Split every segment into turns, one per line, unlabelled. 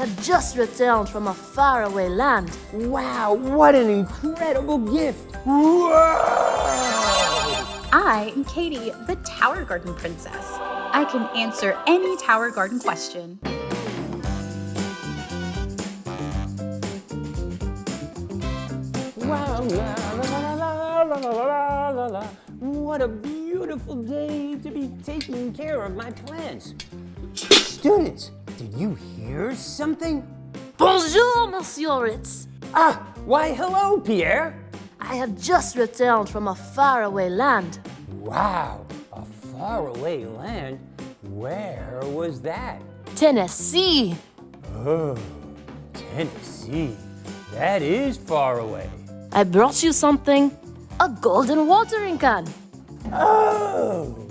have just returned from a faraway land.
Wow, what an incredible gift! Whoa!
I am Katie, the Tower Garden Princess. I can answer any Tower Garden question.
Wow, la, la, la, la, la, la, la, la. What a beautiful day to be taking care of my plants. Students, did you hear something?
Bonjour, Monsieur Ritz.
Ah, why hello, Pierre.
I have just returned from a faraway land.
Wow, a faraway land? Where was that?
Tennessee.
Oh, Tennessee. That is far away.
I brought you something. A golden watering can.
Oh,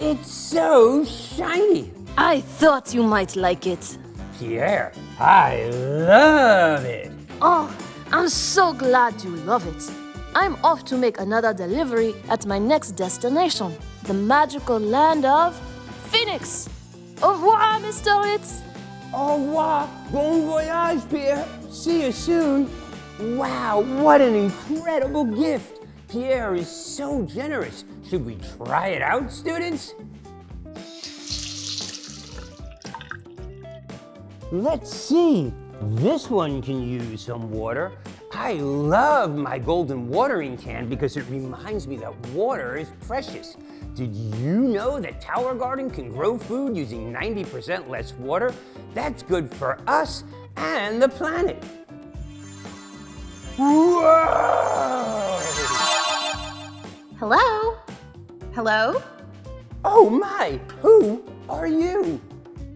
it's so shiny.
I thought you might like it.
Pierre, I love it.
Oh, I'm so glad you love it. I'm off to make another delivery at my next destination, the magical land of Phoenix. Au revoir, Mr. Ritz.
Au revoir, bon voyage, Pierre. See you soon. Wow, what an incredible gift. Pierre is so generous. Should we try it out, students? Let's see. This one can use some water. I love my golden watering can because it reminds me that water is precious. Did you know that Tower Garden can grow food using 90% less water? That's good for us and the planet. Whoa!
Hello? Hello?
Oh my, who are you?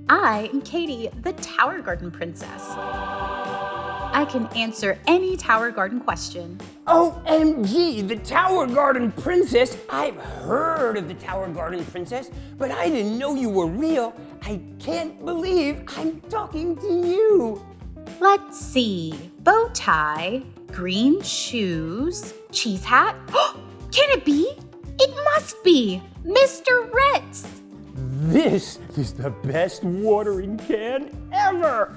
I am Katie, the Tower Garden Princess. I can answer any Tower Garden question.
OMG, the Tower Garden Princess. I've heard of the Tower Garden Princess, but I didn't know you were real. I can't believe I'm talking to you.
Let's see. Bow tie, green shoes, cheese hat. Can it be? It must be Mr. Ritz.
This is the best watering can ever.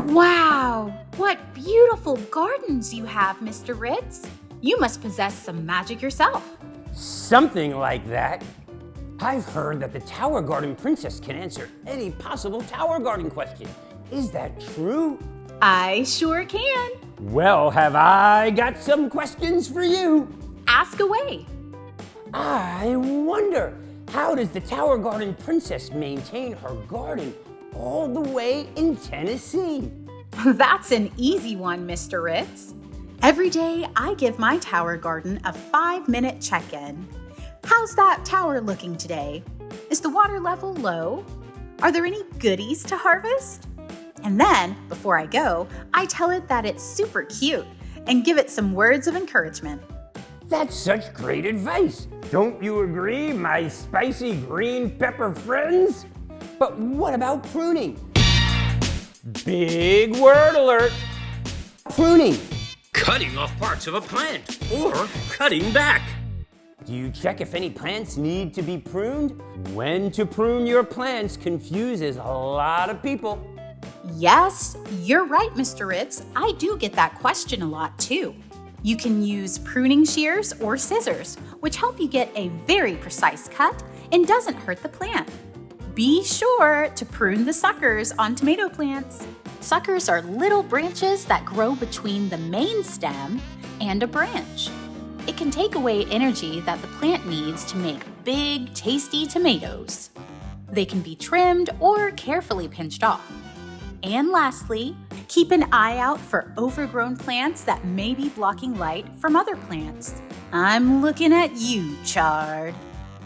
Wow, what beautiful gardens you have, Mr. Ritz. You must possess some magic yourself.
Something like that. I've heard that the Tower Garden Princess can answer any possible Tower Garden question. Is that true?
I sure can.
Well, have I got some questions for you?
Ask away.
I wonder, how does the Tower Garden Princess maintain her garden all the way in Tennessee?
That's an easy one, Mr. Ritz. Every day, I give my tower garden a 5-minute check-in. How's that tower looking today? Is the water level low? Are there any goodies to harvest? And then, before I go, I tell it that it's super cute and give it some words of encouragement.
That's such great advice. Don't you agree, my spicy green pepper friends? But what about pruning? Big word alert. Pruning.
Cutting off parts of a plant or cutting back.
Do you check if any plants need to be pruned? When to prune your plants confuses a lot of people.
Yes, you're right, Mr. Ritz. I do get that question a lot too. You can use pruning shears or scissors, which help you get a very precise cut and doesn't hurt the plant. Be sure to prune the suckers on tomato plants. Suckers are little branches that grow between the main stem and a branch. It can take away energy that the plant needs to make big, tasty tomatoes. They can be trimmed or carefully pinched off. And lastly, keep an eye out for overgrown plants that may be blocking light from other plants. I'm looking at you, Chard.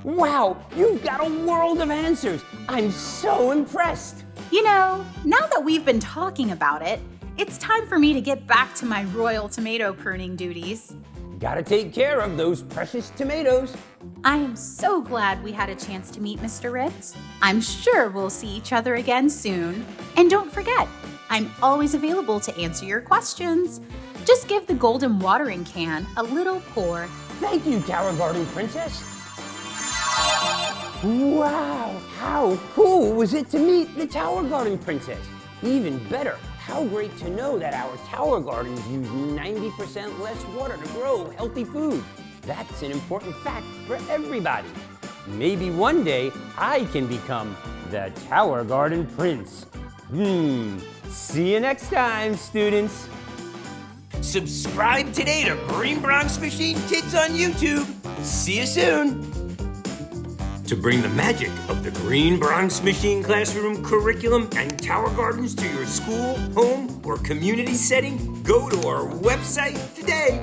Wow, you've got a world of answers. I'm so impressed.
You know, now that we've been talking about it, it's time for me to get back to my royal tomato pruning duties.
Gotta take care of those precious tomatoes.
I am so glad we had a chance to meet Mr. Ritz. I'm sure we'll see each other again soon. And don't forget, I'm always available to answer your questions. Just give the golden watering can a little pour.
Thank you, Tower Garden Princess. Wow, how cool was it to meet the Tower Garden Princess? Even better, how great to know that our tower gardens use 90% less water to grow healthy food. That's an important fact for everybody. Maybe one day I can become the Tower Garden Prince. See you next time, students.
Subscribe today to Green Bronx Machine Kids on YouTube. See you soon. To bring the magic of the Green Bronx Machine classroom curriculum and tower gardens to your school, home, or community setting, go to our website today.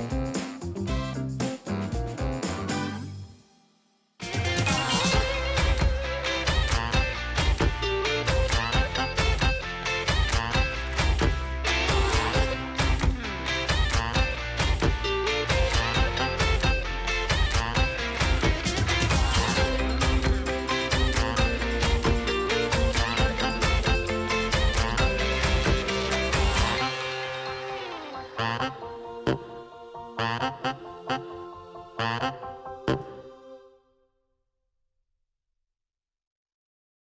Bye.